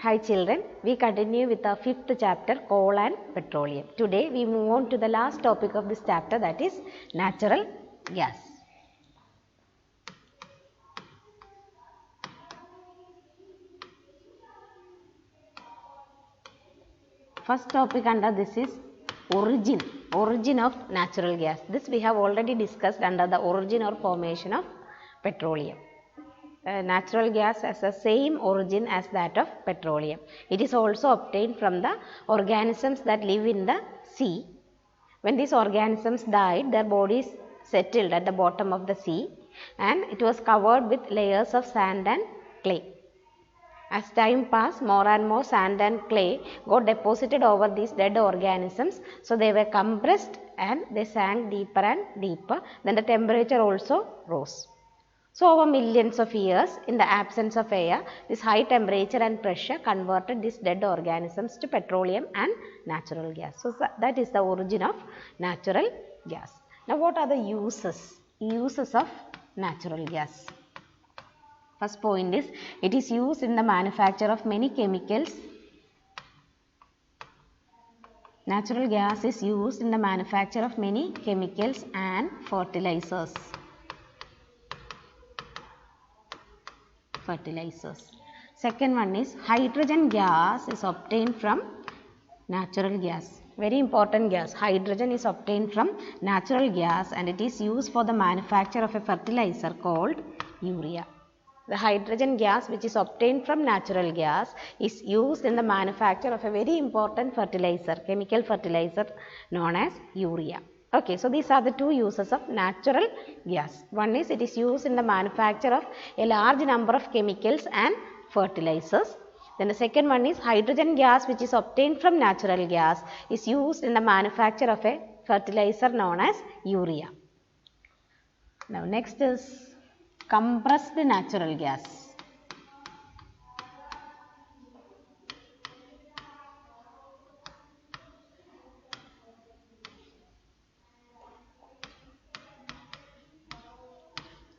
Hi children, we continue with our fifth chapter, coal and petroleum. Today we move on to the last topic of this chapter, that is natural gas. First topic under this is origin of natural gas. This we have already discussed under the origin or formation of petroleum. Natural gas has the same origin as that of petroleum. It is also obtained from the organisms that live in the sea. When these organisms died, their bodies settled at the bottom of the sea and it was covered with layers of sand and clay. As time passed, more and more sand and clay got deposited over these dead organisms, so they were compressed and they sank deeper and deeper. Then the temperature also rose. So over millions of years, in the absence of air, this high temperature and pressure converted these dead organisms to petroleum and natural gas. So that is the origin of natural gas. Now what are the uses of natural gas? First point is, it is used in the manufacture of many chemicals. Natural gas is used in the manufacture of many chemicals and fertilizers. Second one is, hydrogen gas is obtained from natural gas. Very important gas. Hydrogen is obtained from natural gas and it is used for the manufacture of a fertilizer called urea. The hydrogen gas which is obtained from natural gas is used in the manufacture of a very important fertilizer, chemical fertilizer known as urea. Okay, so these are the two uses of natural gas. One is, it is used in the manufacture of a large number of chemicals and fertilizers. Then the second one is, hydrogen gas which is obtained from natural gas is used in the manufacture of a fertilizer known as urea. Now next is compressed natural gas.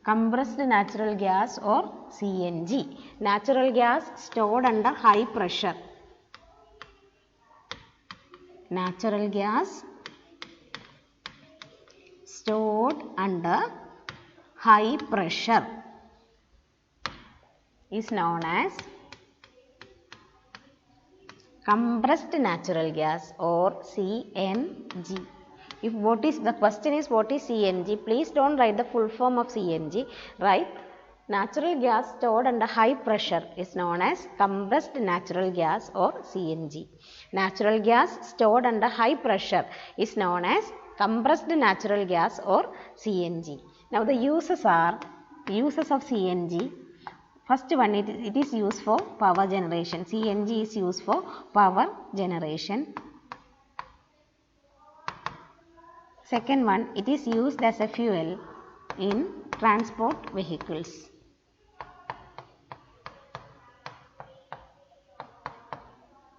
Compressed natural gas or CNG. Natural gas stored under high pressure. Natural gas stored under high pressure is known as compressed natural gas or CNG. If the question is what is CNG, please don't write the full form of CNG. Write natural gas stored under high pressure is known as compressed natural gas or CNG. Natural gas stored under high pressure is known as compressed natural gas or CNG. Now the uses of CNG. First one, it is used for power generation. CNG is used for power generation. Second one, it is used as a fuel in transport vehicles.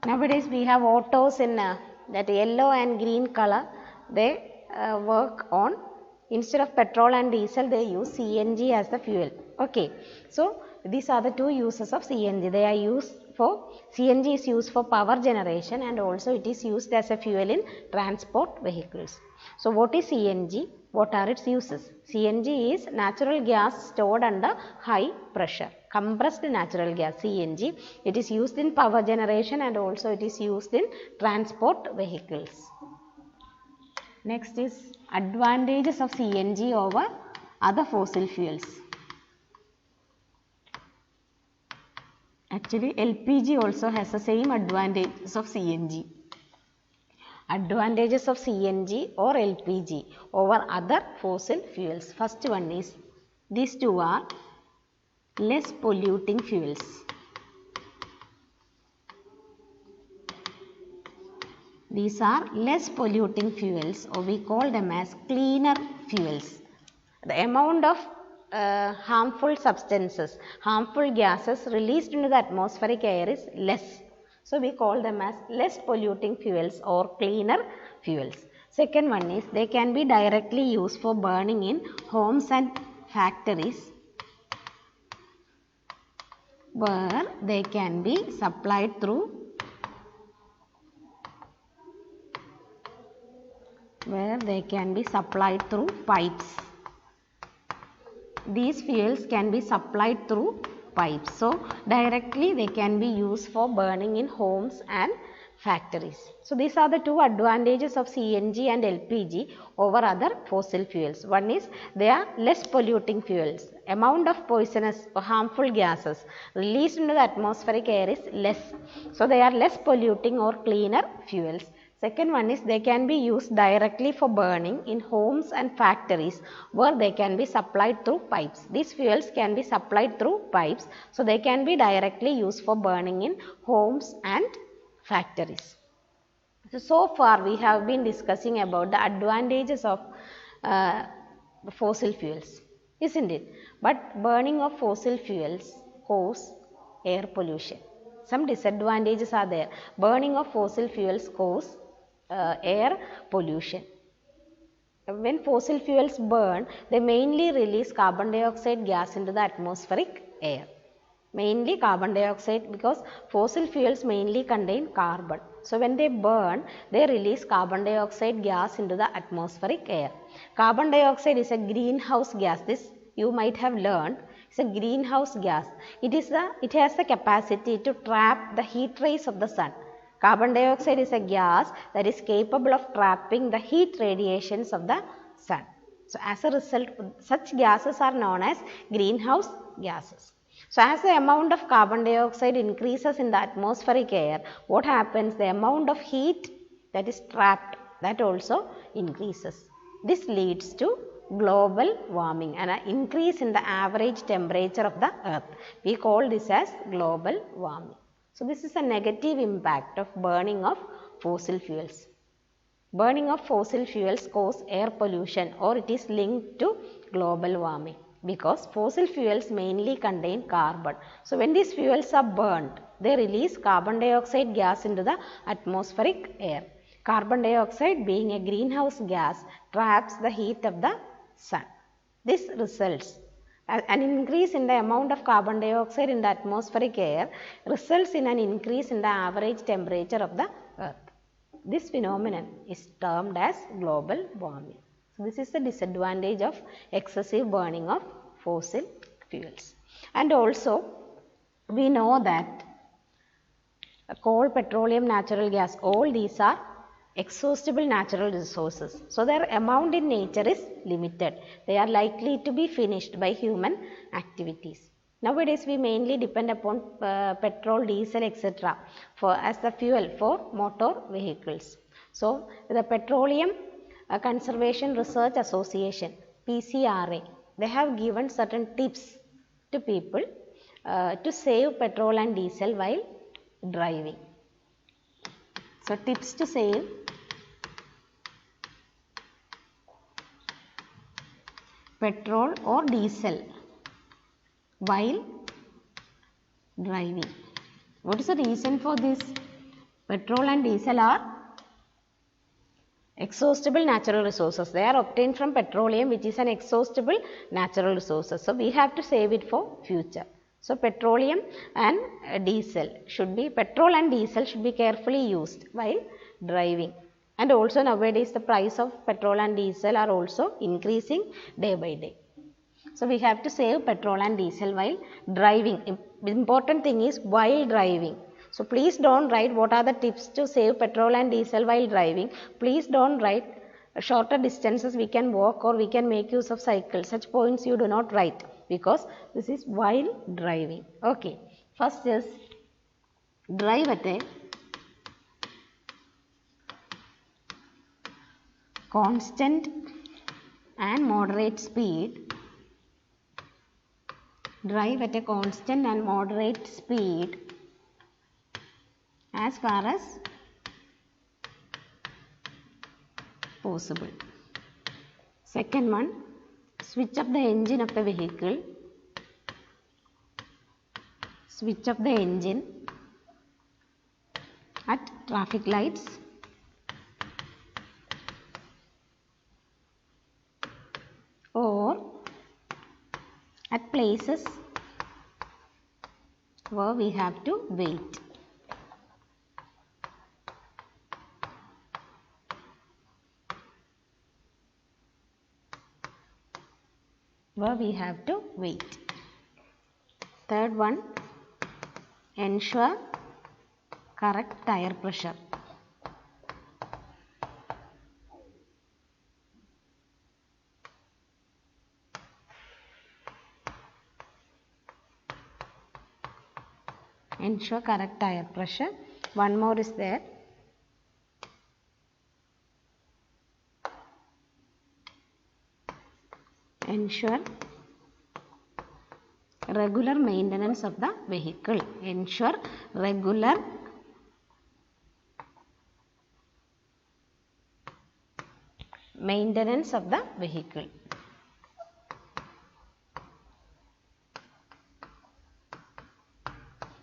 Nowadays we have autos in that yellow and green color. They work on, instead of petrol and diesel, they use CNG as the fuel. Okay, so these are the two uses of CNG. They are used for, CNG is used for power generation and also it is used as a fuel in transport vehicles. So what is CNG? What are its uses? CNG is natural gas stored under high pressure. Compressed natural gas, CNG. It is used in power generation and also it is used in transport vehicles. Next is advantages of CNG over other fossil fuels. Actually, LPG also has the same advantages of CNG. Advantages of CNG or LPG over other fossil fuels. First one is, these two are less polluting fuels. These are less polluting fuels, or we call them as cleaner fuels. The amount of harmful substances, harmful gases released into the atmospheric air is less. So we call them as less polluting fuels or cleaner fuels. Second one is, they can be directly used for burning in homes and factories. where they can be supplied through pipes. These fuels can be supplied through pipes. So, directly they can be used for burning in homes and factories. So, these are the two advantages of CNG and LPG over other fossil fuels. One is they are less polluting fuels. Amount of poisonous or harmful gases released into the atmospheric air is less. So, they are less polluting or cleaner fuels. Second one is they can be used directly for burning in homes and factories where they can be supplied through pipes. These fuels can be supplied through pipes, so they can be directly used for burning in homes and factories. So far we have been discussing about the advantages of fossil fuels, isn't it? But burning of fossil fuels cause air pollution. Some disadvantages are there. Burning of fossil fuels cause air pollution. When fossil fuels burn, they mainly release carbon dioxide gas into the atmospheric air. Mainly carbon dioxide, because fossil fuels mainly contain carbon. So, when they burn, they release carbon dioxide gas into the atmospheric air. Carbon dioxide is a greenhouse gas. This you might have learned. It's a greenhouse gas. It has the capacity to trap the heat rays of the sun. Carbon dioxide is a gas that is capable of trapping the heat radiations of the sun. So, as a result, such gases are known as greenhouse gases. So, as the amount of carbon dioxide increases in the atmospheric air, what happens? The amount of heat that is trapped, that also increases. This leads to global warming and an increase in the average temperature of the earth. We call this as global warming. So, this is a negative impact of burning of fossil fuels. Burning of fossil fuels cause air pollution, or it is linked to global warming, because fossil fuels mainly contain carbon. So, when these fuels are burnt, they release carbon dioxide gas into the atmospheric air. Carbon dioxide, being a greenhouse gas, traps the heat of the sun. This results an increase in the amount of carbon dioxide in the atmospheric air results in an increase in the average temperature of the earth. This phenomenon is termed as global warming. So, this is the disadvantage of excessive burning of fossil fuels. And also, we know that coal, petroleum, natural gas, all these are exhaustible natural resources. So, their amount in nature is limited. They are likely to be finished by human activities. Nowadays, we mainly depend upon petrol, diesel, etc. as the fuel for motor vehicles. So, the Petroleum Conservation Research Association, PCRA, they have given certain tips to people to save petrol and diesel while driving. So, tips to save petrol or diesel while driving. What is the reason for this? Petrol and diesel are exhaustible natural resources. They are obtained from petroleum, which is an exhaustible natural resources. So, we have to save it for future. So, petroleum and diesel should be carefully used while driving. And also nowadays the price of petrol and diesel are also increasing day by day. So, we have to save petrol and diesel while driving. Important thing is while driving. So, please don't write what are the tips to save petrol and diesel while driving. Please don't write shorter distances we can walk or we can make use of cycle. Such points you do not write, because this is while driving. Okay. First is drive at a constant and moderate speed. Drive at a constant and moderate speed as far as possible. Second one, switch up the engine of the vehicle. Switch up the engine at traffic lights or at places where we have to wait. Where we have to wait. Third one, ensure correct tire pressure. Ensure correct tire pressure. One more is there. Ensure regular maintenance of the vehicle. Ensure regular maintenance of the vehicle.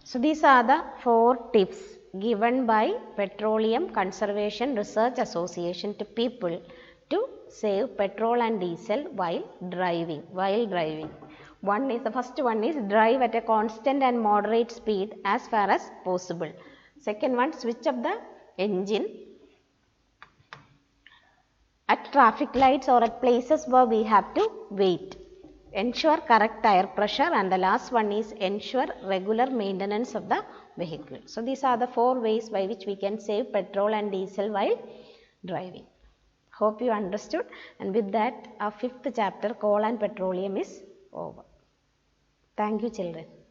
So these are the 4 tips given by Petroleum Conservation Research Association to people to save petrol and diesel while driving. The first one is drive at a constant and moderate speed as far as possible. Second one, switch up the engine at traffic lights or at places where we have to wait. Ensure correct tire pressure, and the last one is ensure regular maintenance of the vehicle. So these are the 4 ways by which we can save petrol and diesel while driving. Hope you understood, and with that our 5th chapter, coal and petroleum, is over. Thank you, children.